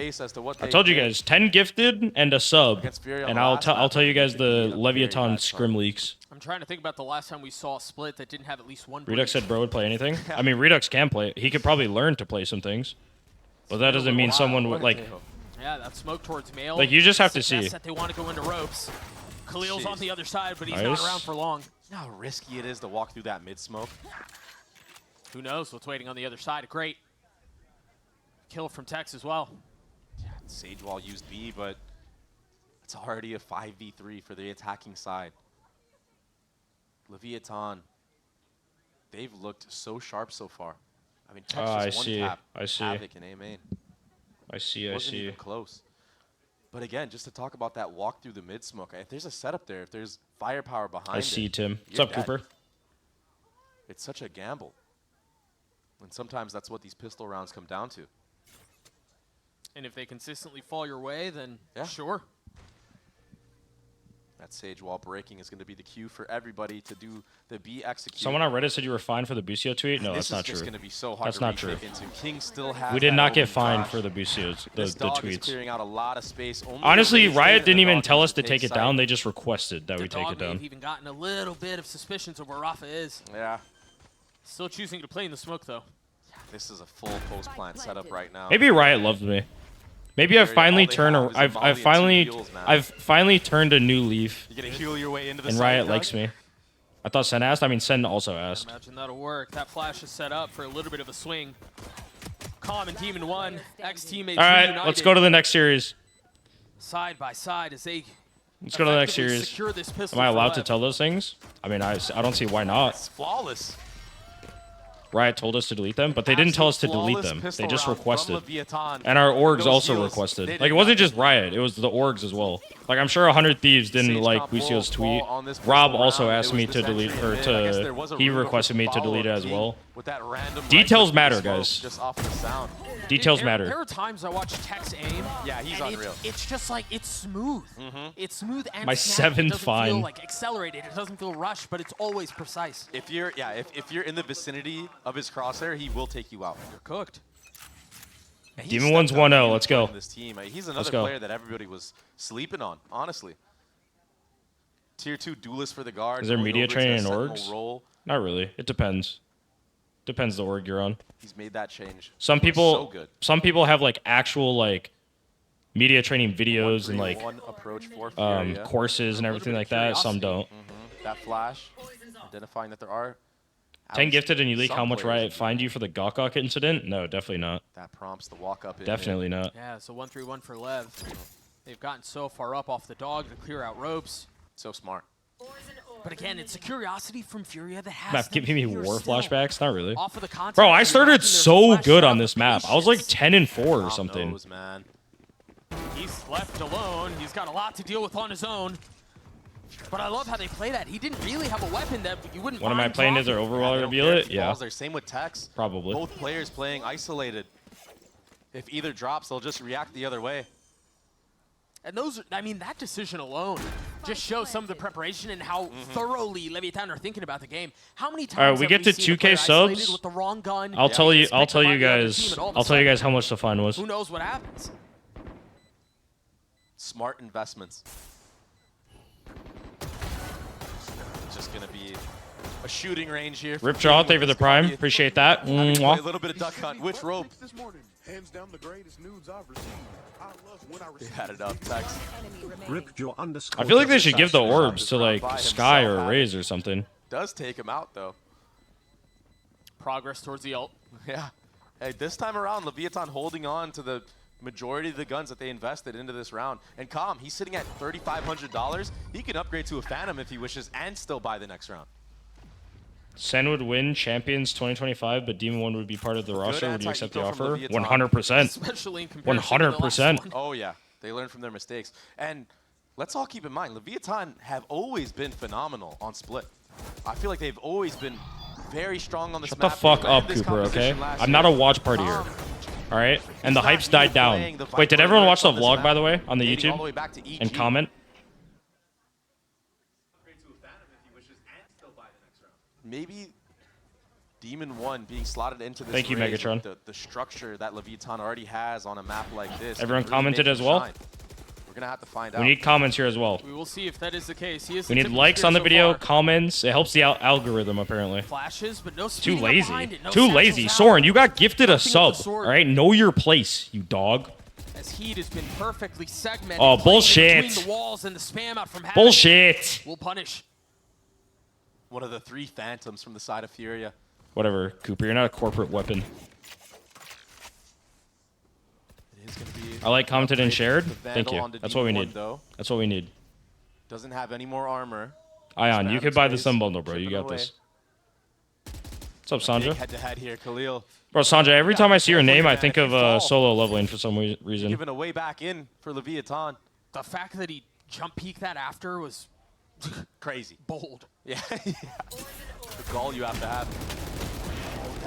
as to what I told you guys 10 gifted and a sub, and I'll tell you guys the Leviathan scrim leaks. I'm trying to think about the last time we saw a split that didn't have at least one. Redux said bro would play anything. I mean, Redux can play. He could probably learn to play some things, but that doesn't mean someone would like. Yeah, that smoke towards male. Like you just have to see. That they want to go into ropes. Khalil's on the other side, but he's not around for long. You know how risky it is to walk through that mid smoke. Who knows what's waiting on the other side? Great kill from Tex as well. Yeah, Sage Wall used B, but it's already a 5v3 for the attacking side. Leviathan, they've looked so sharp so far. I mean, Tex just one tap Havoc in A main. I see. Wasn't even close. But again, just to talk about that walk through the mid smoke, if there's a setup there, if there's firepower behind it. I see, Tim. What's up, Cooper? It's such a gamble. And sometimes that's what these pistol rounds come down to. And if they consistently fall your way, then sure. That Sage Wall breaking is going to be the cue for everybody to do the B execute. Someone on Reddit said you were fined for the Bucio tweet. No, that's not true. This is just going to be so hard that's to not true. Into. King still has we did not get fined for the Bucios, the tweets. Is clearing out a lot of space. Honestly, Riot didn't even tell us to take it down. They just requested that we take it down. They've even gotten a little bit of suspicions of where Rafa is. Yeah. Still choosing to play in the smoke, though. Yeah, this is a full post plant setup right now. Maybe Riot loved me. Maybe I've finally turned. I've finally turned a new leaf. You're gonna heal your way into the and Riot likes me. I thought Sen asked. I mean, Sen also asked. Imagine that'll work. That flash is set up for a little bit of a swing. Calm and Demon 1. Ex-teammates. All right, let's go to the next series. Side by side as they. Let's go to the next series. Am I allowed to tell those things? I mean, I don't see why not. It's flawless. Riot told us to delete them, but they didn't tell us to delete them. They just requested. And our orgs also requested. Like, it wasn't just Riot. It was the orgs as well. Like, I'm sure 100 Thieves didn't like Bucio's tweet. Rob also asked me to delete, or he requested me to delete it as well. Details matter, guys. Details matter. There are times I watch Tex aim. Yeah, he's unreal. It's just like, it's smooth. It's smooth and my seventh fine. It doesn't feel like accelerated. It doesn't feel rushed, but it's always precise. If you're in the vicinity of his crosshair, he will take you out. You're cooked. Demon 1's 1-0. Let's go. This team. He's another player that everybody was sleeping on, honestly. Tier 2 duelist for the guard. Is there media training in orgs? Not really. It depends. Depends the org you're on. He's made that change. Some people have like actual like media training videos and like courses and everything like that. Some don't. That flash, identifying that there are 10 gifted and you leak how much Riot fined you for the Gawk incident? No, definitely not. That prompts the walk up. Definitely not. Yeah, so 1-3-1 for Lev. They've gotten so far up off the dog to clear out ropes. So smart. But again, it's a curiosity from Furia that has map giving me war flashbacks? Not really. Off of the bro, I started so good on this map. I was like 10-4 or something. Man. He's left alone. He's got a lot to deal with on his own. But I love how they play that. He didn't really have a weapon that you wouldn't. One of my playing is their overall reveal it? Yeah. Same with Tex. Probably. Both players playing isolated. If either drops, they'll just react the other way. And those, I mean, that decision alone just shows some of the preparation and how thoroughly Leviathan are thinking about the game. How many times? All right, we get to 2K subs. With the wrong gun? I'll tell you guys how much the fine was. Who knows what happens? Smart investments. It's just gonna be a shooting range here. Ripjaw, thank you for the prime. Appreciate that. A little bit of duck hunt. Which rope? Hands down the greatest nudes I've received. I love when I receive. Had it up, Tex. I feel like they should give the orbs to like Sky or Raze or something. Does take him out though. Progress towards the ult. Yeah. Hey, this time around, Leviathan holding on to the majority of the guns that they invested into this round. And Calm, he's sitting at $3,500. He can upgrade to a Phantom if he wishes and still buy the next round. Sen would win Champions 2025, but Demon 1 would be part of the roster. Would you accept the offer? 100%. Especially in comparison 100%. Oh, yeah. They learn from their mistakes. And let's all keep in mind, Leviathan have always been phenomenal on Split. I feel like they've always been very strong on this map. Shut the fuck up, Cooper, okay? I'm not a watch party here. All right? And the hype's died down. Wait, did everyone watch the vlog, by the way, on the YouTube? And comment? Maybe Demon 1 being slotted into this Thank you, raid, Megatron. the structure that Leviathan already has on a map like this. Everyone really commented make as him well? shine. We're going to have to find out. We need comments here as well. We will see if that is the case. He is We the need tip of likes spear on the so video, far. comments. It helps the algorithm, apparently. Flashes, but no Too speeding up lazy. behind it. No Too satchels lazy. out. Soren, you got gifted a Nothing with sub. the sword. All right, know your place, you dog. As Heat has been perfectly segmented. Oh, playing bullshit. Between the walls and the spam out from Havoc. Bullshit. Will punish. One of the 3 phantoms from the side of Furia. Whatever, Cooper. You're not a corporate weapon. It is going to be. I like commented and shared. The Thank Vandal you. onto That's what we Demon 1, need. though. That's what we need. Doesn't have any more armor. Ion, you Spam could buy the space, Sun Bundle, bro. You chipping got away. this. What's up, Sandra? Big head-to-head here, Khalil. Bro, Sandra, every time I see your name, I man, think if of you fall. solo leveling for some reason. Giving a way back in for Leviathan. The fact that he jump peeked that after was Crazy. bold. Yeah. The gall you have to have.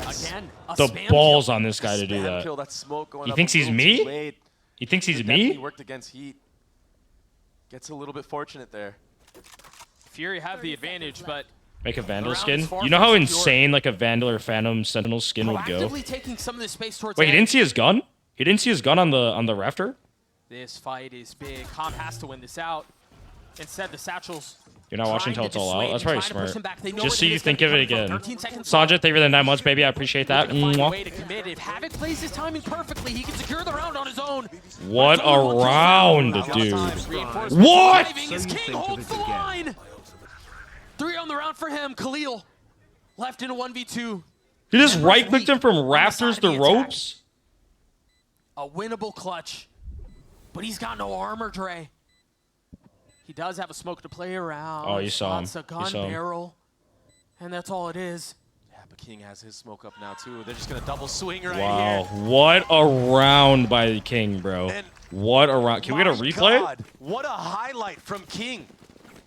Again, a The spam balls kill. on this guy to do Spam that. kill, that smoke going He up thinks a he's little me? too late. He thinks he's Definitely me? worked against Heat. Gets a little bit fortunate there. Fury have the advantage, but Make a Vandal Around skin. as far You know from how secure. insane like a Vandal or Phantom Sentinel skin would go? proactively taking some of the space towards Wait, he A. didn't see his gun? He didn't see his gun on the rafter? This fight is big. Com has to win this out. Instead, the Satchels. You're not watching till trying to it's all out? dissuade That's and probably trying to push smart. him back. They know Just where so the you hit's gonna think be of it coming from. again. 13 seconds Sandra, left. thank you for the 9 months, baby. I appreciate that. Looking to find a Mwah. way to commit. If Havoc plays his timing perfectly, he can secure the round on his own. What But it's only a one kill round, foul. dude. Reinforcements What? arriving as King holds the line. 3 on the round for him. Khalil left in a 1v2. He just Ember's right-clicked him weak from on the rafters side of to the attack. ropes? A winnable clutch. But he's got no armor, Dre. He does have a smoke to play around. Oh, you saw him. Spots a You gun saw him. barrel. And that's all it is. Yeah, but King has his smoke up now, too. They're just going to double swing right Wow, here. what a round by the King, bro. And What a round. Can we get a My replay? God, what a highlight from King.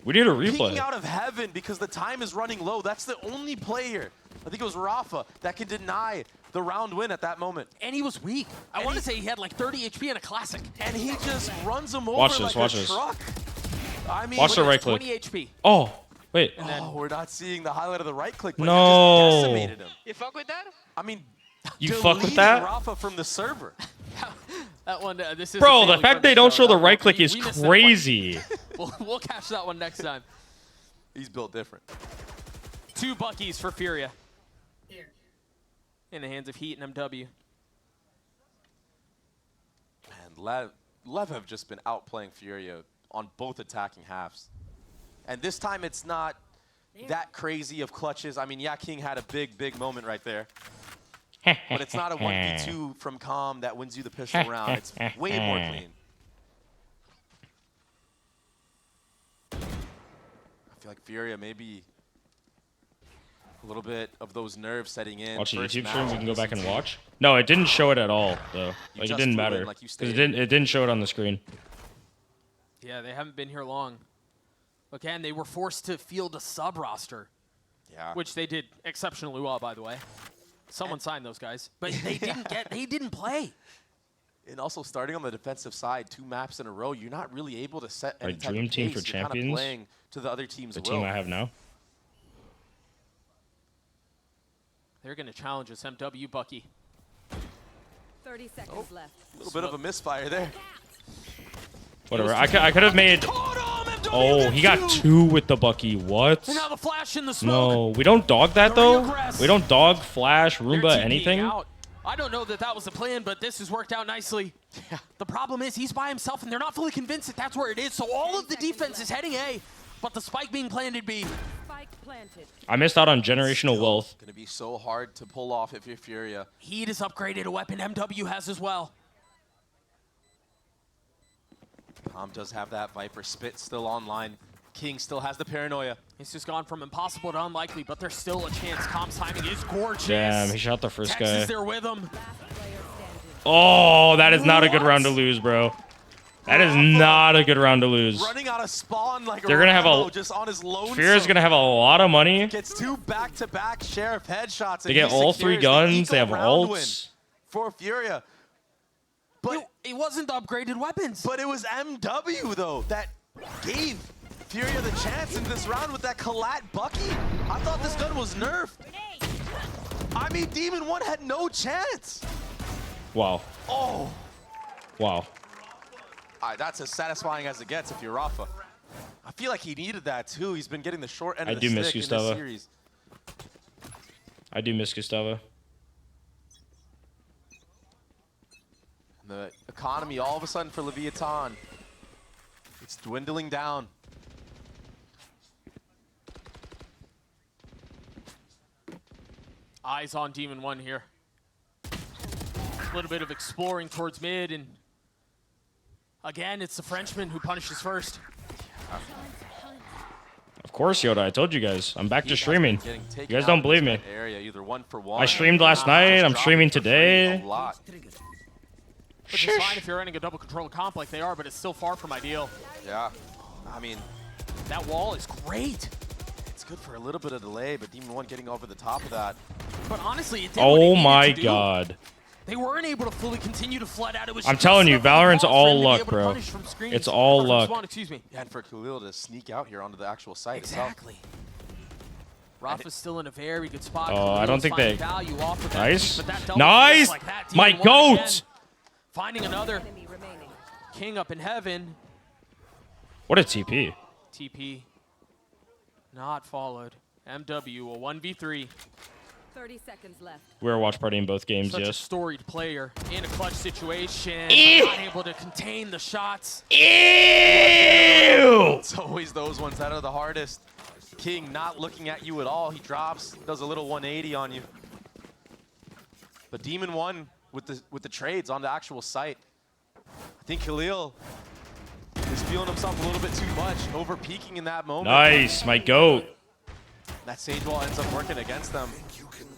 We need a King replay. out of heaven because the time is running low. That's the only player, I think it was Rafa, that can deny the round win at that moment. And he was weak. I And want to he- say he had like 30 HP in a classic. And he just runs him over Watch like this, watch a this. truck. I mean, Watch the He has right click. 20 HP. Oh, wait. then- we're not seeing the highlight of the right click, but No. he just decimated him. You fuck with that? I mean, You fuck with deleting that? Rafa from the server. That one, this is Bro, a the family fact they friendly don't show. show the That right one- click we is missed that one. crazy. We'll catch that one next time. He's built different. 2 Buckies for Furia. In the hands of Heat and MW. And Lev have just been outplaying Furia on both attacking halves. And this time it's not that crazy of clutches. I mean, yeah, King had a big moment right there. But it's not a 1v2 from Calm that wins you the pistol round. It's way more clean. I feel like Furia maybe a little bit of those nerves setting in. Watch the First YouTube match, stream. We can go back and listen to- watch. No, it didn't show it at all, though. Like, it just didn't flew in matter. like you 'Cause stated. it didn't show it on the screen. Yeah, they haven't been here long. Again, they were forced to field a sub roster, Yeah. which they did exceptionally well, by the way. Someone signed those guys, but they didn't play. And also starting on the defensive side, 2 maps in a row, you're not really able to set any Like type Dream of Team pace. for You're kind of champions? playing to the other team's The will. team I have now. They're going to challenge us, MW Bucky. 30 seconds left. A little bit of a misfire there. Whatever. I could have made... Oh, he got 2 with the Bucky. What? And now the flash in the smoke. No, we don't dog that, The though. regress. We don't dog, flash, They're Roomba, TPing anything. out. I don't know that was the plan, but this has worked out nicely. The problem is he's by himself, and they're not fully convinced that that's where it is. So all of the defense is heading A, but the spike being planted B. Spike planted. I missed out on generational wealth. Going to be so hard to pull off if you're Furia. Heat has upgraded a weapon MW has as well. Calm does have that Viper spit still online. King still has the paranoia. It's just gone from impossible to unlikely, but there's still a chance. Com's timing is gorgeous. Damn, he shot the first Tex guy. is there with him. Last player standing. Oh, that is not a good What? round to lose, bro. That is not a good round to lose. Running out of spawn like They're gonna have a- Rambo just on his lonesome. Fear's going to have a lot of money. Gets 2 back-to-back Sheriff headshots. They and get he all secures 3 the guns. eco They have round win ults. for Furia. But It wasn't the upgraded weapons. But it was MW, though, that gave Furia the chance in this round with that Collat Bucky. I thought this gun was nerfed. I mean, Demon 1 had no chance. Wow. Oh. Wow. That's as satisfying as it gets if you're Rafa. I feel like he needed that too. He's been getting the short end of the stick in this series. I do miss Gustavo. The economy all of a sudden for Leviathan, it's dwindling down. Eyes on Demon 1 here. A little bit of exploring towards mid, and again, it's the Frenchman who punishes first. Of course, Yoda. I told you guys. I'm back to streaming. You guys don't believe me. Area, either 1-for-1. I streamed last night. I'm streaming today. Which is fine if you're running a double control comp like they are, but it's still far from ideal. Yeah. I mean, that wall is great. It's good for a little bit of delay, but Demon 1 getting over the top of that. But honestly, it did oh what it my needed to do. god. They weren't able to fully continue to flood out. It was I'm telling you, Valorant's all luck, to bro. punish from screens. It's all Or from luck. Spawn, excuse me. Yeah, and for Khalil to sneak out here onto the actual site Exactly. Rafa's still in a very good spot. Oh, I don't think they... Value off of that Nice. but that double Nice. like that, My Demon 1 goat. again. Finding another Enemy remaining. king up in heaven. What a TP. TP. Not followed. MW, a 1v3. 30 seconds left. We're a watch party in both games, Such a yes. storied player in a clutch situation. Ew. Not able to contain the shots. Ew! It's always those ones that are the hardest. King not looking at you at all. He drops, does a little 180 on you. But Demon 1 with the trades on the actual site. I think Khalil is feeling himself a little bit too much, over peaking in that moment. Nice, my goat. That Sage Wall ends up working against them,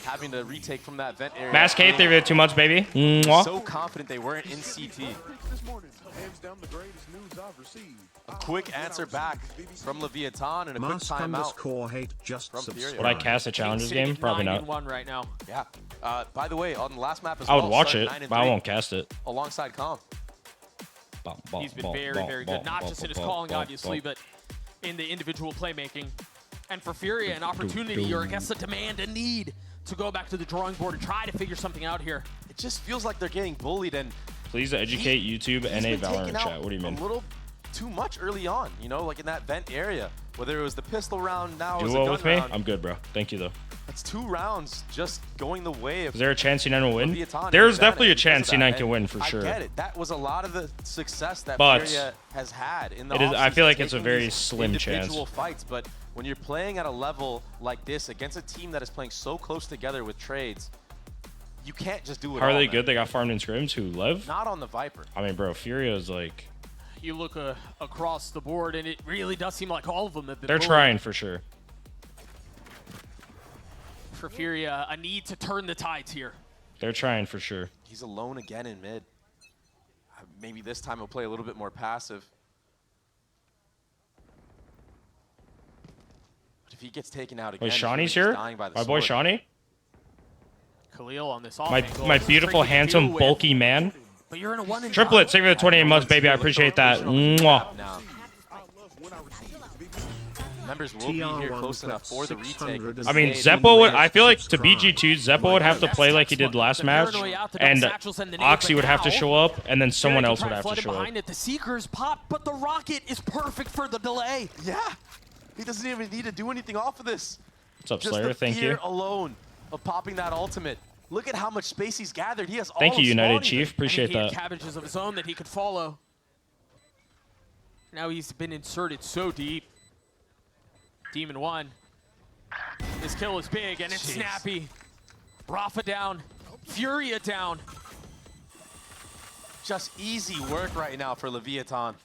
having to retake from that vent area. Mass Kate, they did 2 months, baby. Mwah. So confident they weren't in CT. This morning, hands down the greatest news I've received. A quick answer back from Leviathan and a quick timeout hate just from Furia. Would I cast a challenges game? Probably not. 9-1 right now. Yeah. By the way, on the last map as I well, would watch started it, 9-3 but I won't cast it. alongside Calm. He's been very, very good. Not just in his calling, obviously, but in the individual playmaking. And for Furia, an opportunity, or I guess a demand, a need to go back to the drawing board and try to figure something out here. It just feels like they're getting bullied, and Please educate YouTube and a he's been Valorant taking out chat. What do you mean? a little too much early on, you know, like in that vent area. Whether it was the pistol round now or the Duo gun with me? round. I'm good, bro. Thank you, though. That's 2 rounds just going the way of Is there a chance C9 will win? Leviathan. There's Advantage definitely a because chance of that. C9 can And win for sure. I get it. That was a lot of the success that But Furia has had in the it is- I offseason, feel like it's a taking very these slim chance. individual fights, but when you're playing at a level like this against a team that is playing so close together with trades, you can't just do it How are all, they man. good? They got farmed in scrims. Who, Lev? Not on the Viper. I mean, bro, Furia is like... You look across the board, and it really does seem like all of them have been They're bullied. trying for sure. For Furia, a need to turn the tides here. They're trying for sure. He's alone again in mid. Maybe this time he'll play a little bit more passive. But if he gets taken out again, Wait, he's Shawnee's really here? just dying by the My boy sword. Shawnee? Khalil on this off My angle. beautiful, Tricky to deal handsome, with, bulky man. But you're in a 1-and-done. Triplet, save me the 28 months, baby. I appreciate that. Mwah. Now. Members will be here close enough for the retake. I mean, Zeppo would... I feel like to BG2, Zeppo would have to play like he did last match. And Oxy would have to show up, and then someone else would have to show up. Behind it. The Seekers pop, but the rocket is perfect for the delay. Yeah. He doesn't even need to do anything off of this. What's up, Just Slayer? the Thank fear you. alone of popping that ultimate. Look at how much space he's gathered. He has all Thank you, of United Spawn Chief. even. Appreciate And he had that. cabbages of his own that he could follow. Now he's been inserted so deep. Demon 1. His kill is big, and it's Jeez. snappy. Rafa down. Furia down. Just easy work right now for Leviathan.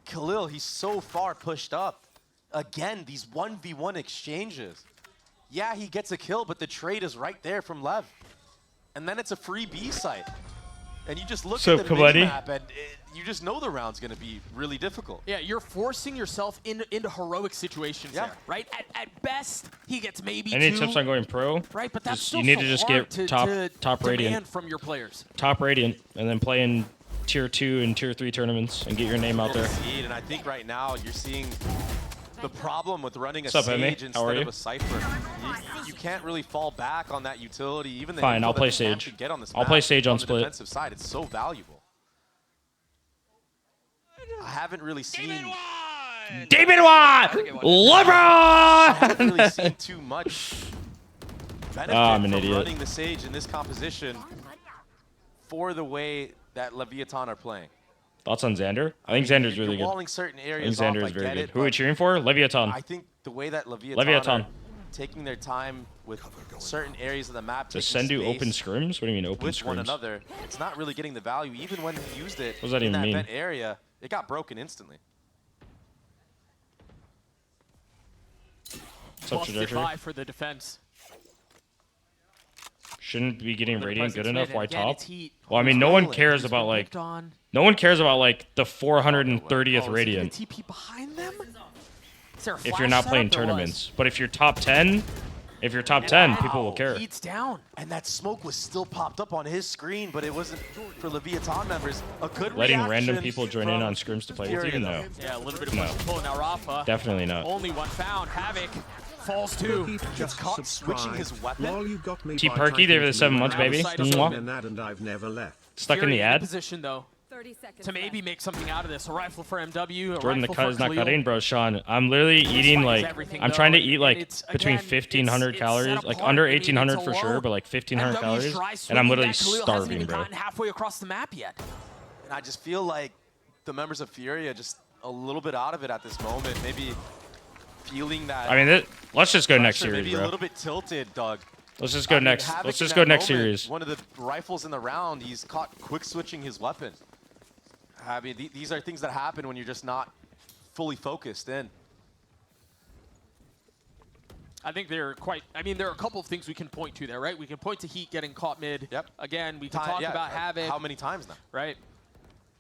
Khalil, he's so far pushed up. Again, these 1v1 exchanges. Yeah, he gets a kill, but the trade is right there from Lev. And then it's a free B site. And you just look Sup, at the Kabaddi? minimap, and you just know the round's going to be really difficult. Yeah, you're forcing yourself into heroic situations there, right? At best, he gets maybe Any 2. tips on going pro? Right, but that's Just- still you need so to just hard get to top demand radiant. from your players. Top Radiant, and then play in Tier 2 and Tier 3 tournaments and get your name out there. And I think right now you're seeing the problem with running a What's up, Emmy? Sage How are instead you? of a Cypher. You can't really fall back on that utility. Even the Fine, I'll play that the champ Sage. could get on this I'll map, play Sage on the split. defensive side, it's so valuable. I haven't really seen. David Watt! LeBron! I haven't really seen too much benefit I'm an from idiot. running the Sage in this composition for the way that Leviathan are playing. Thoughts on Xander? I think Xander's really good. Walling certain I think areas Xander off, is very I get good. it, Who are we but cheering for? Leviathan. I think the way that Leviathan. Leviathan are taking their time with certain areas of the map, Does taking Sendu space open scrims? What do you mean open with one scrims? another, it's not really getting the value. Even when he used it What does that in even that mean? vent area, it got broken instantly. What's up, Busted trajectory? by for the defense. Shouldn't be getting The Radiant good presence enough. mid, Why and again, top? it's Heat. Well, I mean, no one Rolling. cares He's about been like picked on. no one cares about like the 430th Oh, Radiant is he gonna TP behind them? Is there a if you're flash not playing setup? There was. tournaments. But if you're top 10, if you're top 10, people will care. Heat's down. And that smoke was still popped up on his screen, but it wasn't for Leviathan members. A good Letting reaction random people join in from on scrims to play with you? Furia, No, Yeah, a little bit of No. push and pull. Now Rafa. definitely not. Only one found. Havoc falls too. Gets caught switching his weapon. T Perky there for the 7 months, baby. Mwah. And I've never left. Stuck in Fury the in ad. position though 30 seconds to maybe left. make something out of this. A rifle for MW. A Jordan, the rifle cut for is not Khalil. cutting, bro. Sean, I'm literally eating fight is like everything, I'm though, trying to and eat like it's, between again, 1,500 it's calories, set like apart. under I mean, 1,800 it's for a sure, low. but like 1,500 MW calories, tries and I'm swinging literally back. Khalil hasn't starving, even bro. gotten halfway across the map yet. And I just feel like the members of Furia just a little bit out of it at this moment. Maybe feeling that. I mean, let's just go next pressure, series, maybe a bro. little bit tilted, Doug. Let's just go I mean, next. Havoc Let's in just that go next moment, series. One of the rifles in the round, he's caught quick switching his weapon. I mean, these are things that happen when you're just not fully focused in. I think they're quite. I mean, there are a couple of things we can point to there, right? We can point to Heat getting caught mid. Yep. Again, we can talk about Havoc. How many times now? Right.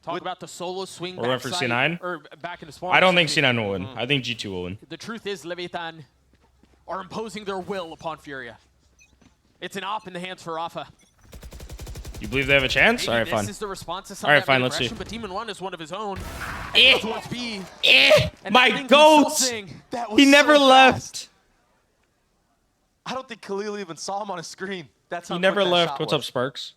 Talk about the solo swing. We're going for backside, C9? or back into spawn. I don't think excuse me. C9 will win. I think G2 will win. The truth is, Leviathan are imposing their will upon Furia. It's an op in the hands for Rafa. You believe they have a chance? Maybe All right, this fine. is the response to some All right, of that fine, let's see. aggression, but Demon 1 is one of his own. Eh. And goes towards B. And My that thing goat! consulting. That was He never so left. fast. I don't think Khalil even saw him on his screen. That's how He quick never that left. shot What's was. up, Sparks?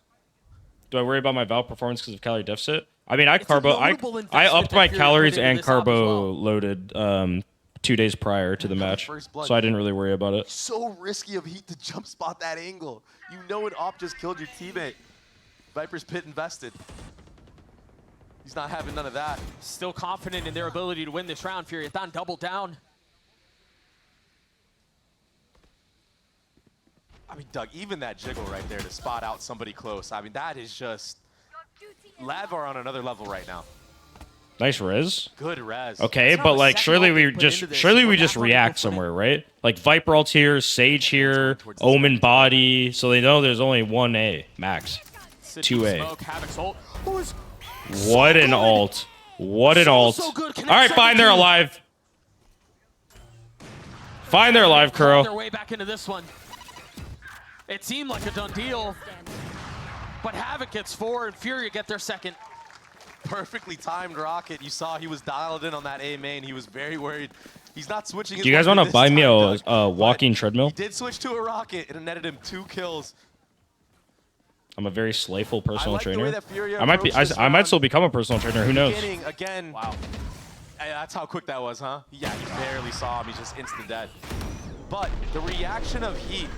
Do I worry about my Valve performance because of calorie deficit? I mean, I It's a upped notable my investment that Furia calories put into and this op as carbo well. loaded 2 days prior to the match, First blood. so I didn't really worry about it. So risky of Heat to jump spot that angle. You know an op just killed your teammate. Viper's Pit invested. He's not having none of that. Still confident in their ability to win this round. Furia-thon double down. I mean, Doug, even that jiggle right there to spot out somebody close. I mean, that is just... Lav are on another level right now. Nice res. Good res. Okay, That's but not a like second surely ult we they put just into this. surely We're we not just going to react go for it. somewhere, right? Like Viper ult's here, Sage here, Omen body, so they know there's only 1A max. City 2A. Smoke, Havoc's ult. Oh, it's What an good. ult. What an ult. So good. All right, fine, they're alive. Fine, they're alive, Clawed their Kuro. way back into this one. It seemed like a done deal, but Havoc gets 4 and Furia get their second. Perfectly timed rocket. You saw he was dialed in on that A main. He was very worried. He's not switching his Do you guys weapon want to this buy me time, a Doug, walking but treadmill? He did switch to a rocket, and it netted him 2 kills. I'm a very slayful I personal like the way trainer. that Furia I might be. approached this I might round. still become a personal trainer. Who knows? Beginning, again, Wow. hey, that's how quick that was, huh? Yeah, he barely saw him. He's just instant dead. But the reaction of Heat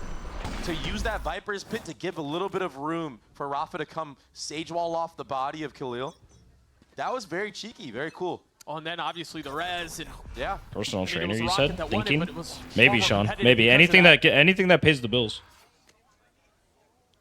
to use that Viper's Pit to give a little bit of room for Rafa to come Sage Wall off the body of Khalil, that was very cheeky, very cool. Oh, and then obviously the res. And Yeah. Personal I mean, it trainer, was you Rocket said? that won it, Thinking? but it was Maybe, far more Sean. competitive Maybe because of anything that pays the bills.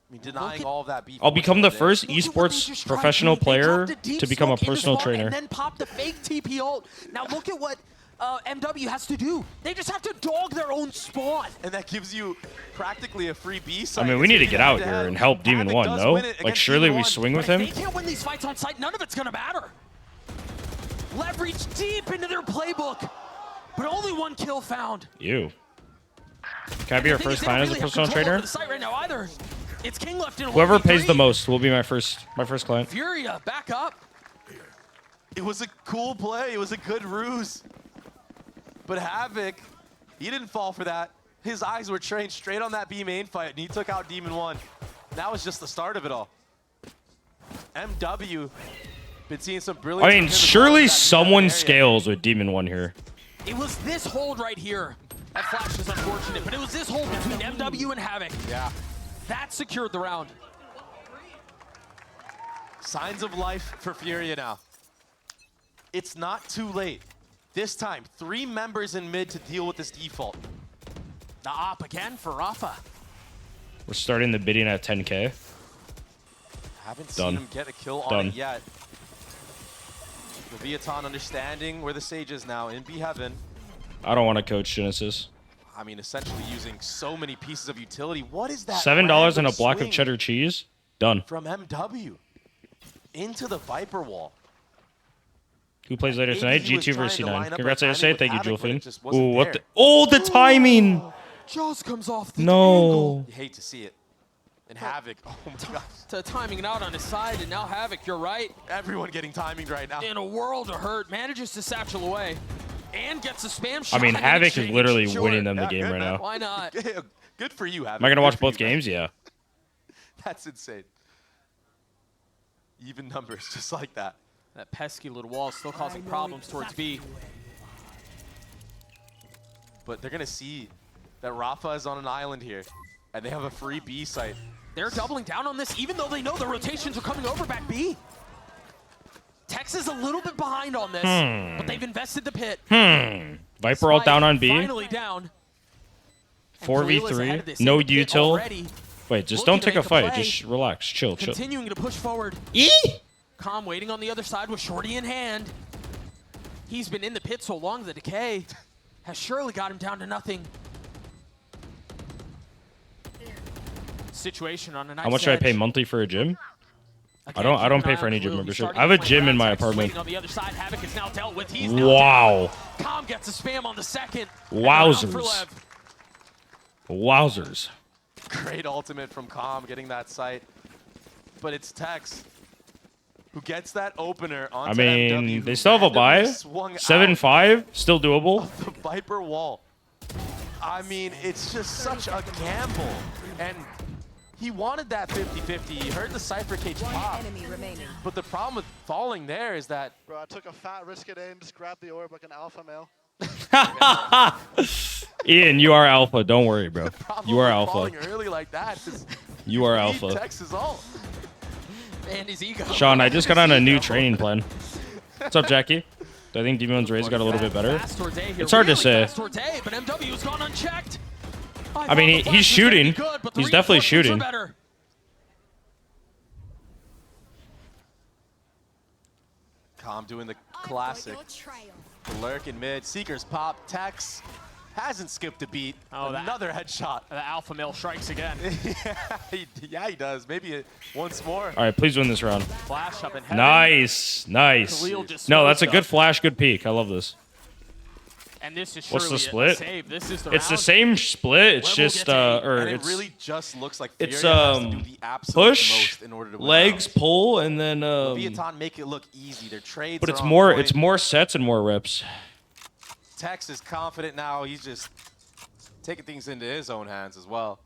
I mean, denying at- all of that beef. I'll become the first Look at what they esports just tried professional doing. They player dropped a deep to become a smoke into personal spawn trainer. And then pop the fake TP ult. Now look at what MW has to do. They just have to dog their own spawn. And that gives you practically a free B I site. mean, we need to get out here and help Demon 1, no? Like, surely we swing with But him? if they can't win these fights on site, none of it's gonna matter. Leverage deep into their playbook, but only 1 kill found. Ew. Can I be your The thing is, first they don't client as a really have personal control over trainer? the site right now either. It's King left in a Whoever 1v3. pays the most will be my first client. Furia back up. It was a cool play. It was a good ruse. But Havoc, he didn't fall for that. His eyes were trained straight on that B main fight, and he took out Demon 1. That was just the start of it all. MW been seeing some brilliant. I mean, surely someone scales with Demon 1 here. It was this hold right here. That flash is unfortunate, but it was this hold between MW and Havoc. Yeah. That secured the round. Signs of life for Furia now. It's not too late. This time, 3 members in mid to deal with this default. The op again for Rafa. We're starting the bidding at 10K. Haven't seen him get a kill on it yet. Leviathan understanding where the Sage is now in B Heaven. I don't want to coach Genesis. I mean, essentially using so many pieces of utility. What is that? $7 and a block of cheddar cheese. Done. From MW into the Viper wall. Who plays later tonight? G2 versus C9. Congrats, ASA. Thank you, Julfin. Ooh, what the? Oh, the timing! Just comes off the angle. You hate to see it. And Havoc, oh my gosh. To timing it out on his side, and now Havoc, you're right. Everyone getting timing right now. In a world of hurt, manages to satchel away. And gets a spam shot. I mean, Havoc is literally winning them the game right now. Why not? Good for you, Havoc. Am I going to watch both games? Yeah. That's insane. Even numbers, just like that. That pesky little wall is still causing problems towards B. But they're going to see that Rafa is on an island here, and they have a free B site. They're doubling down on this, even though they know the rotations are coming over back B. Tex is a little bit behind on this, but they've invested the pit. Viper all down on B. Finally down. 4v3. No util. Wait, just don't take a fight. Just relax. Chill. Continuing to push forward. Calm waiting on the other side with Shorty in hand. He's been in the pit so long, the decay has surely got him down to nothing. Situation on a nice How much do I pay monthly for a gym? I don't pay for any gym membership. I have a gym in my apartment. On the other side, Havoc is now dealt with. He's wow. Calm gets a spam on the second. Wowzers. Wowzers. Great ultimate from Calm getting that sight. But it's Tex who gets that opener onto I mean, MW, they still have a buy. 7-5, still doable. The Viper wall. I mean, it's just such a gamble. And he wanted that 50-50. He heard the Cypher cage pop. But the problem with falling there is that... Bro, I took a fat risk at aim, just grabbed the orb like an alpha male. Ian, you are alpha. Don't worry, bro. You are alpha. Falling early like that is you are alpha. Texas ult. And his ego. Sean, I just got on a new training plan. What's up, Jackie? Do I think Demon's Rays got a little bit better? It's hard to say. But MW's gone unchecked. I mean, he's shooting. He's definitely shooting. Calm doing the classic. Lurk in mid. Seekers pop. Tex hasn't skipped a beat. Oh, another headshot. The alpha male strikes again. Yeah, he does. Maybe once more. All right, please win this round. Flash up in heaven. Nice. No, that's a good flash, good peek. I love this. And this is what's the split? Save. This is the it's the same split. It's just it really just looks like it's has to do the absolute push, most in order to win legs, pull, and then Leviathan make it look easy. Their trades but are it's more sets and more reps. Tex is confident now. He's just taking things into his own hands as well.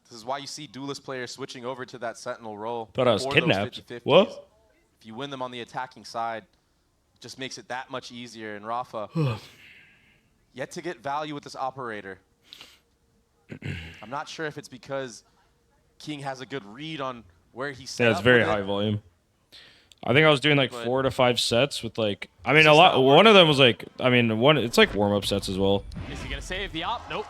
This is why you see duelist players switching over to that sentinel role. Thought I was kidnapped. What? If you win them on the attacking side, it just makes it that much easier. And Rafa, yet to get value with this operator. I'm not sure if it's because King has a good read on where he's set. Yeah, it's very high volume. I think I was doing like 4 to 5 sets with like, I mean, a lot. One of them was like, I mean, it's like warm-up sets as well. Is he gonna save the op? Nope.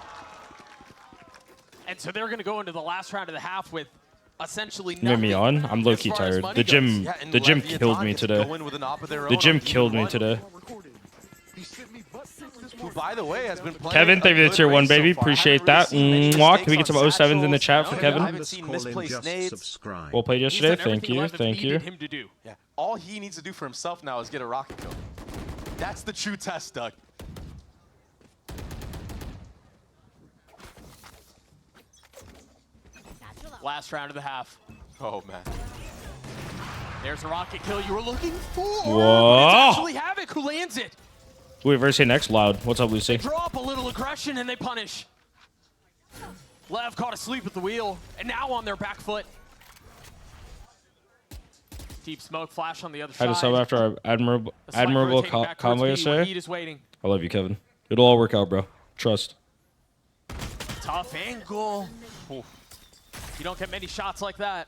And so they're gonna go into the last round of the half with essentially nothing. You made me on. I'm low-key tired. The gym killed me today. The gym killed me today. Who, by the way, has been playing Kevin, thank you for the tier 1, baby. Appreciate that. Mwah. Can we get some 07s in the chat for Kevin? I haven't seen misplaced nades. Well played yesterday. Thank you. Yeah. All he needs to do for himself now is get a rocket kill. That's the true test, Doug. Last round of the half. Oh, man. There's a rocket kill you were looking for. Whoa. It's actually Havoc who lands it. Wait, Verse next. Loud. What's up, Lucy? They drop a little aggression and they punish. Lev caught asleep at the wheel and now on their back foot. Deep smoke flash on the other Had to side. sub after our admirable convoy yesterday. Heat is waiting. I love you, Kevin. It'll all work out, bro. Trust. Tough angle. Oof. You don't get many shots like that.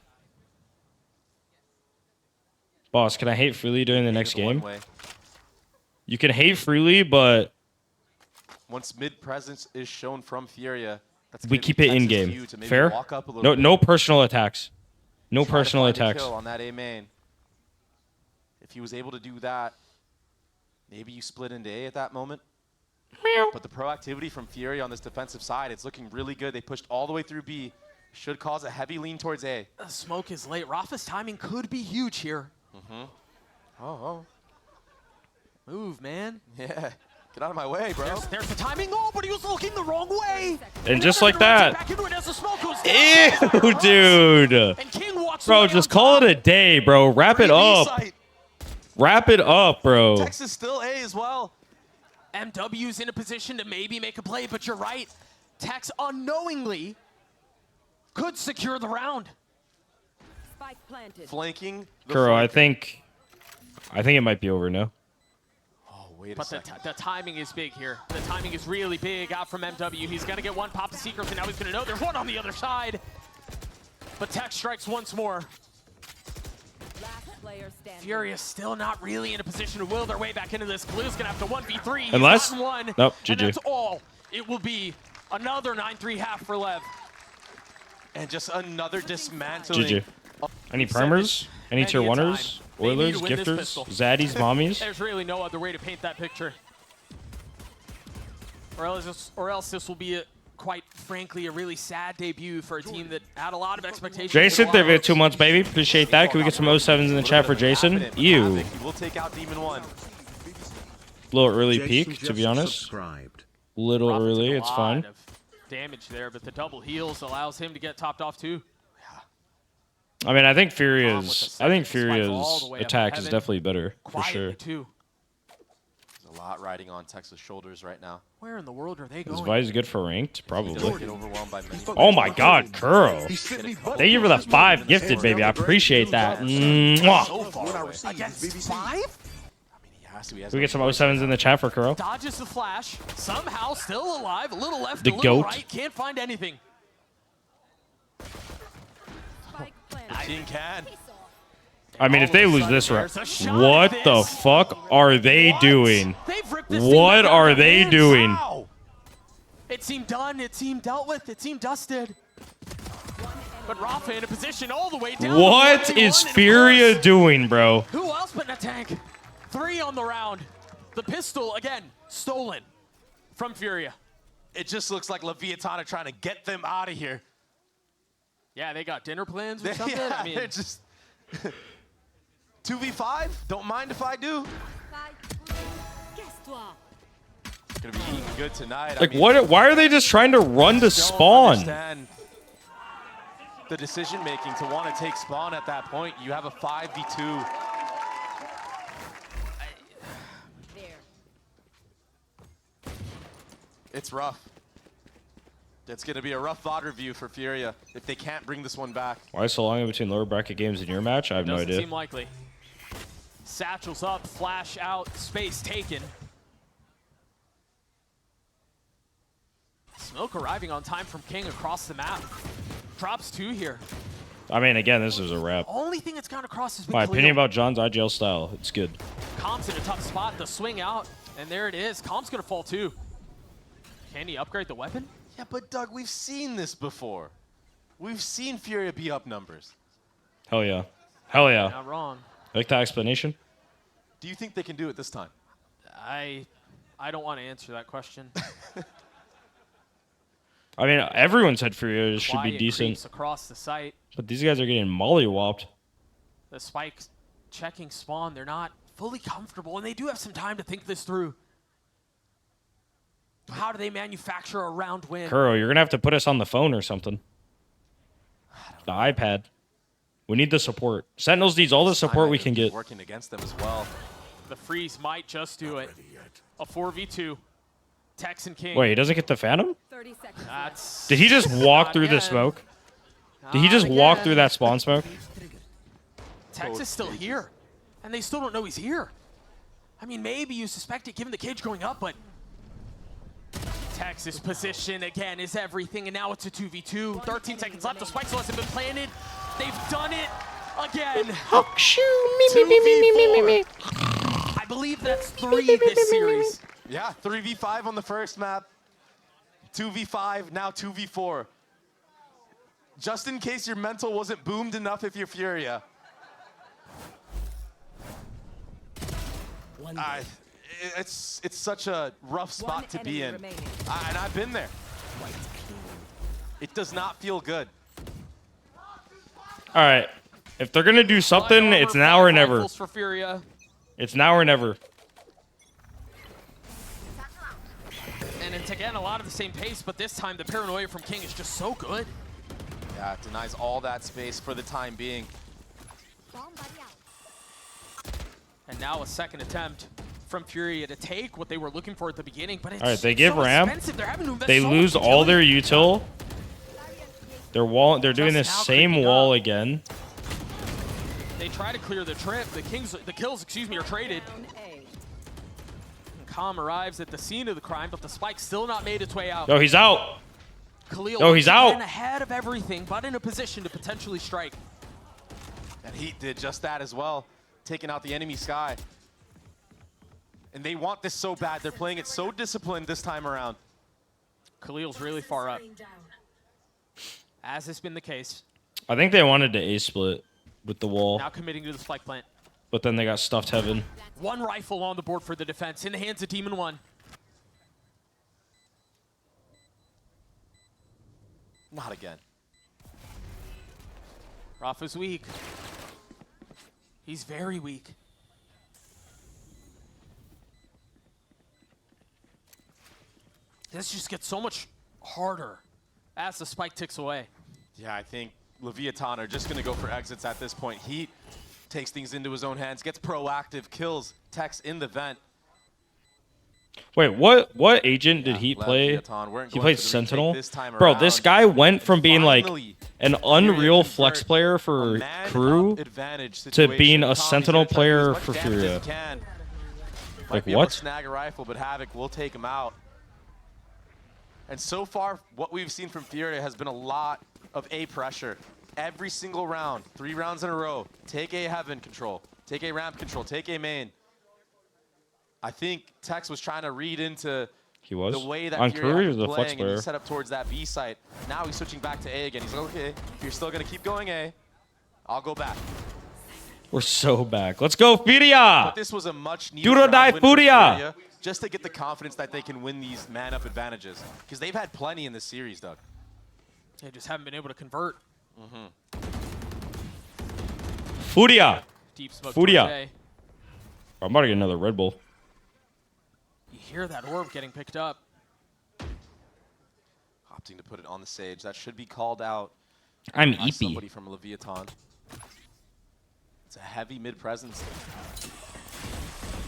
Boss, can I hate freely during the next game? You can hate freely, but once mid presence is shown from Furia, we keep it in game. Fair? No personal attacks. No personal attacks. On that A main. If he was able to do that, maybe you split into A at that moment. But the proactivity from Furia on this defensive side, it's looking really good. They pushed all the way through B. Should cause a heavy lean towards A. The smoke is late. Rafa's timing could be huge here. Oh. Move, man. Yeah. Get out of my way, bro. There's the timing. Oh, but he was looking the wrong way. And just like that. Ew, dude. Bro, just call it a day, bro. Wrap it up. Wrap it up, bro. Texas still A as well. MW's in a position to maybe make a play, but you're right. Tex unknowingly could secure the round. Spike planted. Flanking. Kuro, I think it might be over now. Oh, wait a but second. the timing is big here. The timing is really big out from MW. He's going to get one pop of secrets, and now he's going to know there's one on the other side. But Tex strikes once more. Last player standing. Furia still not really in a position to will their way back into this. Blue's going to have to 1v3. Unless... One, nope, and GG. that's all. It will be another 9-3 half for Lev. And just another dismantling. GG. Any primers? Any tier 1ers? Oilers? Gifters? Zaddies? Mommies? There's really no other way to paint that picture. Or else this will be, quite frankly, a really sad debut for a team that had a lot of expectations. Jason, thank you for 2 months, baby. Appreciate that. Can we get some 07s in the chat for Jason? Ew. We'll take out Demon 1. Little early peak, to be honest. Little early, it's fine. Damage there, but the double heals allows him to get topped off too. I mean, I think Furia's attack is definitely better, for sure. Too. There's a lot riding on Texas' shoulders right now. Where in the world are they going? Is Vice good for ranked? Probably. Oh my God, Kuro. Thank you for the 5 gifted, baby. I appreciate that. Mwah. Against 5? Can we get some 07s in the chat for Kuro? Dodges the flash. Somehow still alive. A little left, the a little goat. right. Can't find anything. I mean, if they lose this round, what the fuck are they doing? What are they doing? It seemed done. It seemed dealt with. It seemed dusted. But Rafa in a position all the way down. What is Furia doing, bro? Who else but in a tank? 3 on the round. The pistol, again, stolen from Furia. It just looks like Leviathan are trying to get them out of here. Yeah, they got dinner plans or something? Yeah, I mean, they're just... 2v5? Don't mind if I do. It's going to be eating good tonight. Like, why are they just trying to run to spawn? The decision-making to want to take spawn at that point. You have a 5v2. It's rough. It's going to be a rough VOD review for Furia if they can't bring this one back. Why so long in between lower bracket games in your match? I have no idea. Doesn't seem likely. Satchels up, flash out, space taken. Smoke arriving on time from King across the map. Drops 2 here. I mean, again, this is a wrap. Only thing that's gone across has been My Khalil. opinion about John's IGL style, it's good. Calm's in a tough spot. The swing out, and there it is. Calm's going to fall too. Can he upgrade the weapon? Yeah, but Doug, we've seen this before. We've seen Furia be up numbers. Hell yeah. Hell yeah. Not wrong. Like that explanation? Do you think they can do it this time? I don't want to answer that question. I mean, everyone said Furia should be decent. Across the site. But these guys are getting mollywopped. The spikes checking spawn. They're not fully comfortable, and they do have some time to think this through. How do they manufacture a round win? Kuro, you're going to have to put us on the phone or something. The iPad. We need the support. Sentinels needs all the support we can get. Working against them as well. The freeze might just do it. A 4v2. Tex and King. Wait, he doesn't get the Phantom? 30 seconds. That's Did he just walk through the again. smoke? Did he just walk through that spawn smoke? Tex is still here, and they still don't know he's here. I mean, maybe you suspect it given the cage going up, but Tex's position again is everything, and now it's a 2v2. 13 seconds left. The spikes hasn't been planted. They've done it again. Oh, shoo, me. I believe that's 3 this series. Yeah, 3v5 on the first map. 2v5, now 2v4. Just in case your mental wasn't boomed enough if you're Furia. It's such a rough spot to be in. And I've been there. It does not feel good. All right. If they're going to do something, it's now or never. For Furia. It's now or never. And it's again a lot of the same pace, but this time the paranoia from King is just so good. Yeah, it denies all that space for the time being. And now a second attempt from Furia to take what they were looking for at the beginning, but it's all right, they give so ramp. expensive. They're having to invest They so lose much all their utility. util. They're doing Just this now same creeping wall up. again. They try to clear the trip. The kills, are traded. And Calm arrives at the scene of the crime, but the spike still not made its way out. Yo, he's out. Khalil Yo, he's out. ahead of everything, but in a position to potentially strike. And he did just that as well, taking out the enemy Sky. And they want this so bad. They're playing it so disciplined this time around. Khalil's really far up, as has been the case. I think they wanted to A-split with the wall, Now committing to the spike plant. but then they got stuffed heaven. One rifle on the board for the defense in the hands of Demon 1. Not again. Rafa's weak. He's very weak. This just gets so much harder as the spike ticks away. Yeah, I think Leviathan are just going to go for exits at this point. Heat takes things into his own hands, gets proactive, kills Tex in the vent. Wait, what agent did he Left play? Leviathan weren't He going played for the retake Sentinel? this time Bro, around. this guy went from being like Finally, an Furia unreal convert flex player a for man-up crew advantage to situation. being a Tommy's Sentinel gonna try to do as player much for damage as Furia. he can. Like Might be able what? to snag a rifle, but Havoc will take him out. And so far, what we've seen from Furia has been a lot of A pressure. Every single round, 3 rounds in a row, take A heaven control, take A ramp control, take A main. I think Tex was trying to read into He was the way that on Furia Courier, was the flex playing, and he player. set up towards that B site. Now he's switching back to A again. He's like, okay, if you're still gonna keep going A, I'll go back. We're so back. Let's go, Furia! But this was a much needed Duro round die win for Furia! Furia, just to get the confidence that they can win these man-up advantages. Because they've had plenty in this series, Doug. They just haven't been able to convert. Furia! Deep smoke. Furia. towards A. I'm about to get another Red Bull. You hear that orb getting picked up. Opting to put it on the Sage. That should be called out I'm by somebody Eepy. from Leviathan. It's a heavy mid-presence.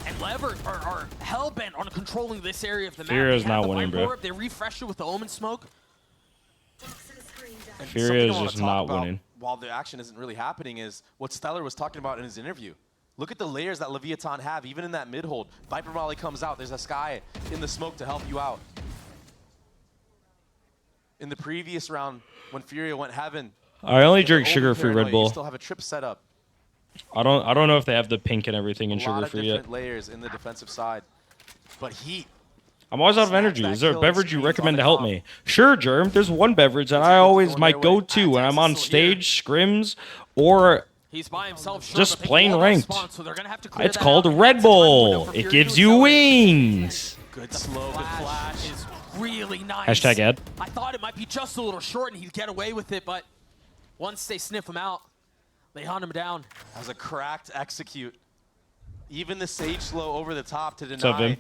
And Lever are hell-bent on controlling this area of the map. Furia's They have not the winning, Viper bro. orb, They refreshed it with the Omen smoke. And Furia something is I wanna just talk not about winning. While the action isn't really happening is what Stellar was talking about in his interview. Look at the layers that Leviathan have, even in that mid-hold. Viper Volley comes out. There's a Sky in the smoke to help you out. In the previous round, when Furia went heaven, I only with the drink Omen sugar-free paranoia, Red you Bull. still have a trip set up. I don't know if they have the pink and everything in A lot of sugar-free yet. different layers in the defensive side. But Heat, I'm always out of Snatch energy. that Is there a kill beverage you screens recommend on to the help top. me? Sure, Germ. There's one beverage that It's I good to always go might their go way. to when I'm on Texas still here. stage, scrims, or He's by himself, sure, Just but they plain walled off ranked. spawn, so they're gonna have to clear it's that called out. Red That's a time window Bull. for It Furia gives to you accelerate. wings. good slow, good Flash flash. is really nice. Hashtag ad. I thought it might be just a little short and he'd get away with it, but once they sniff him out, they hunt him down. That was a cracked execute. Even the Sage slow over the top to up, deny Vim?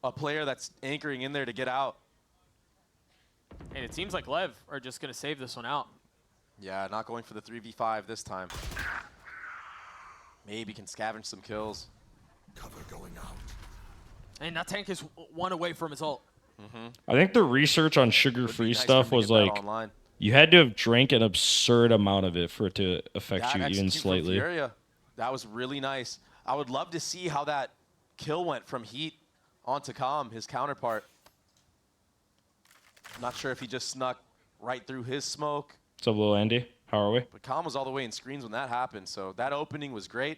a player that's anchoring in there to get out. And it seems like Lev are just gonna save this one out. Yeah, not going for the 3v5 this time. Maybe can scavenge some kills. Cover going out. And that tank is one away from his ult. I think the research on sugar-free stuff was like you had to have drank an absurd amount of it for it to affect you even slightly. Furia, that was really nice. I would love to see how that kill went from Heat onto Calm, his counterpart. Not sure if he just snuck right through his smoke. What's up, little Andy? How are we? But Calm was all the way in screens when that happened, so that opening was great.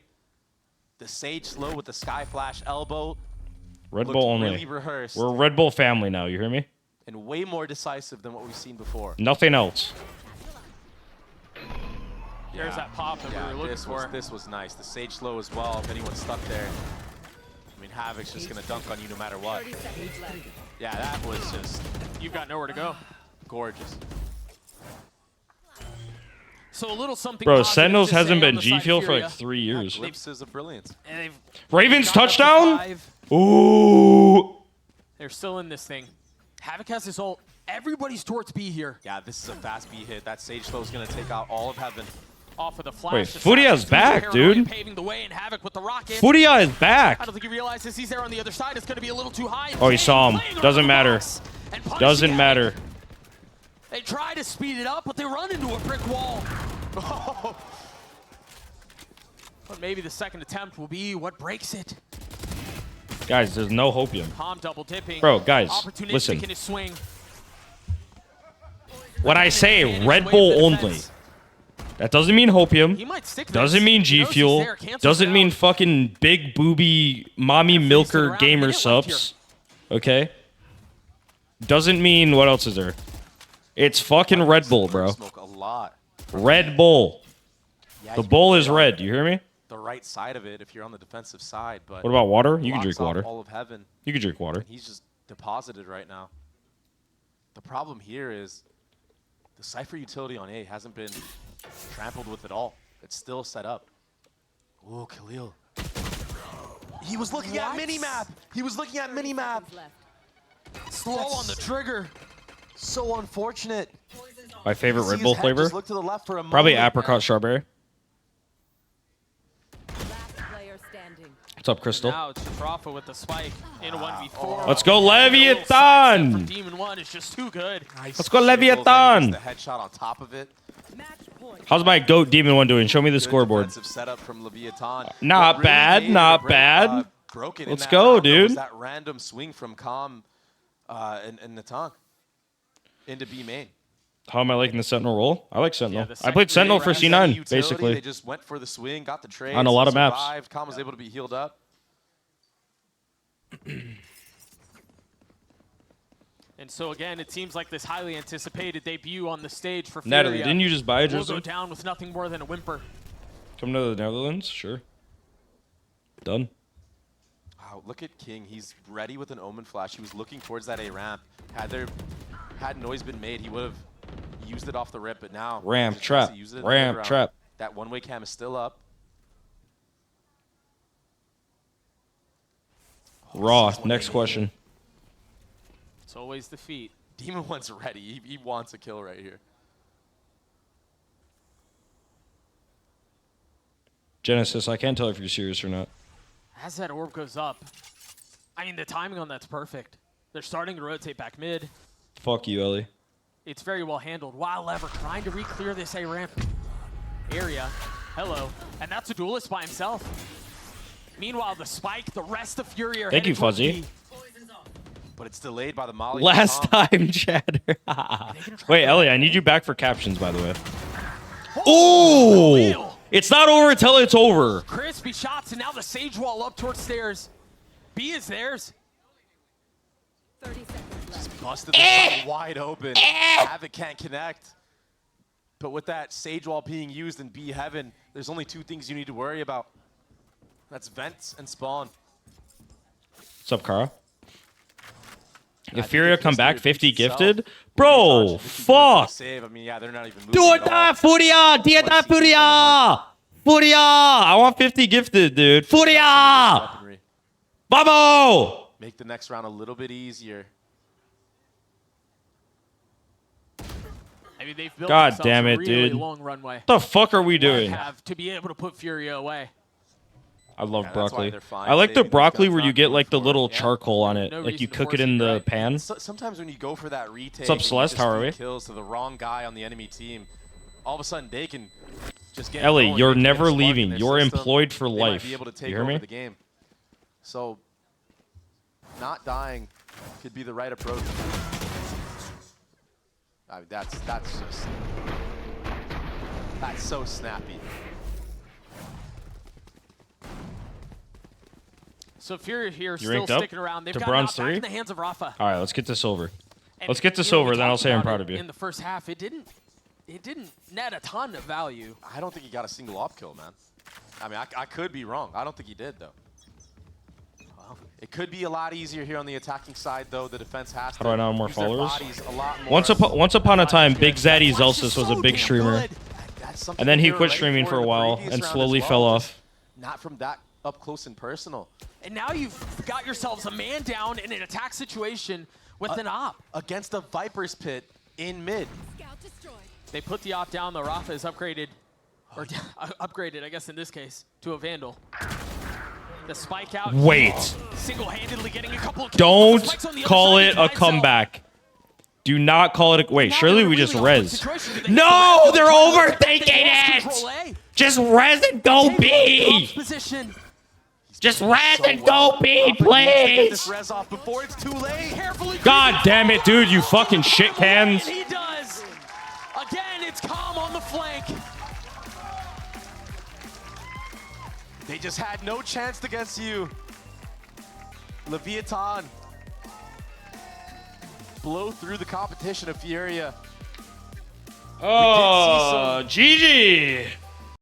The Sage slow with the Sky Flash elbow. Red Bull only. Really rehearsed. We're a Red Bull family now, you hear me? And way more decisive than what we've seen before. Nothing else. There's that pop that we were looking for. This was nice. The Sage slow as well, if anyone's stuck there. I mean, Havoc's just going to dunk on you no matter what. Yeah, that was just... You've got nowhere to go. Gorgeous. So a little something. Bro, Sentinels hasn't been G Fuel for like 3 years. Glimpses of brilliance. Ravens touchdown? Ooh. They're still in this thing. Havoc has his ult. Everybody's towards B here. Yeah, this is a fast B hit. That Sage slow is going to take out all of Heaven. Off of the flash. Wait, Furia's back, dude. Paving the way, and Havoc with the rocket. Furia is back. I don't think he realizes he's there on the other side. It's going to be a little too high. Oh, he saw him. Doesn't matter. Doesn't matter. They try to speed it up, but they run into a brick wall. But maybe the second attempt will be what breaks it. Guys, there's no hopium. Palm double dipping. Bro, guys, listen. In his swing. When I say Red Bull only, that doesn't mean hopium. He might stick doesn't mean G Fuel. Doesn't mean fucking big booby mommy milker gamer subs. Okay? Doesn't mean what else is there? It's fucking Red Bull, bro. Red Bull. The bull is red. You hear me? The right side of it if you're on the defensive side. But what about water? You can drink water. All of Heaven. You can drink water. He's just deposited right now. The problem here is the Cypher utility on A hasn't been trampled with at all. It's still set up. Ooh, Khalil. He was looking at minimap. He was looking at minimap. Slow on the trigger. So unfortunate. My favorite Red Bull flavor? Just look to the left for a probably moment. apricot strawberry. What's up, Crystal? Now it's Trafa with the spike in a 1v4. Let's go, Leviathan! Demon 1 is just too good. Let's go, Leviathan! The headshot on top of it. How's my GOAT Demon 1 doing? Show me the scoreboard. Setup from Leviathan. Not bad, not bad. Let's go, dude. That random swing from Calm and Natang into B main. How am I liking the Sentinel role? I like Sentinel. I played Sentinel for C9, basically. They just went for the swing, got the trade. On a lot of maps. Calm was able to be healed up. And so again, it seems like this highly anticipated debut on the stage for Furia. Natalie, didn't you just buy a jersey? Will go down with nothing more than a whimper. Come to the Netherlands? Sure. Done. Wow, look at King. He's ready with an Omen flash. He was looking towards that A ramp. Had noise been made, he would have used it off the rip, but now ramp trap. Ramp trap. That one-way cam is still up. Raw. Next question. It's always the feet. Demon 1's ready. He wants a kill right here. Genesis, I can't tell if you're serious or not. As that orb goes up, I mean, the timing on that's perfect. They're starting to rotate back mid. Fuck you, Ellie. It's very well handled. Wild Lever trying to re-clear this A ramp area. Hello. And that's a duelist by himself. Meanwhile, the spike, the rest of Furia are Thank you, Fuzzy. But it's delayed by the Molly. Last time, Chatter. Wait, Ellie, I need you back for captions, by the way. Oh! It's not over until it's over. Crispy shots, and now the Sage Wall up towards stairs. B is theirs. 30 seconds left. Just busted the shot wide open. Havoc can't connect. But with that Sage Wall being used in B Heaven, there's only two things you need to worry about. That's vents and spawn. What's up, Kara? If Furia come back 50 gifted? Bro, fuck! Save. I mean, yeah, they're not even moving. Do it, Furia! Do it, Furia! Furia! I want 50 gifted, dude. Furia! Babo! Make the next round a little bit easier. I mean, they've built God damn it, a really dude. long runway. What the fuck are we doing? Have to be able to put Furia away. I love Yeah, that's why broccoli. they're fine I like the saving these broccoli guns, where you not get going like the for it. little Yeah. charcoal on it. No Like you reason to cook it force in it, the right? pan. Sometimes when you go for that retake, What's up, and you Celeste? just How are feed we? kills to the wrong guy on the enemy team, all of a sudden they can just get Ellie, going. you're They can get a never spark in leaving. their You're system. employed for They might life. be able to You take hear over me? the game. So not dying could be the right approach. I mean, that's so snappy. So Furia here You still ranked up sticking around. They've to got bronze knocked back 3? in the hands of Rafa. All right, let's get this over. And, Let's get this you know, we over, then I'll talked say I'm about proud it of you. In the first half, it didn't net a ton of value. I don't think he got a single op kill, man. I mean, I could be wrong. I don't think he did, though. Well, it could be a lot easier here on the attacking side, though. The defense has How do I know more use their followers? bodies a lot more. Once upon a time, Big Zaddy Flash is Zellsis was a so big damn streamer. good. That's something And then he we were quit ready streaming for a in the while previous and round slowly as well, fell just off. Not from that up close and personal. And now you've got yourselves a man down in an attack situation with an op. Against the Viper's Pit in mid. Scout destroyed. They put the op down. The Rafa is upgraded, or upgraded, I guess in this case, to a Vandal. The spike out. Wait. Single-handedly getting a couple of kills. Don't The spike's on the other call side, it he a tries himself. comeback. Do not call it a... Wait, Now surely they're in we a just really awkward res. situation. Do they No, hit the they're res? overthinking They it. lost control A. Just res and go Taking B. Rob's position. Just res So and well. go B, Rafa needs to get this please. res off before it's too late. Carefully. God damn it, dude, you fucking shit And cans. he does. Again, it's calm on the flank. They just had no chance against you. Leviathan blow through the competition of Furia. Oh, GG.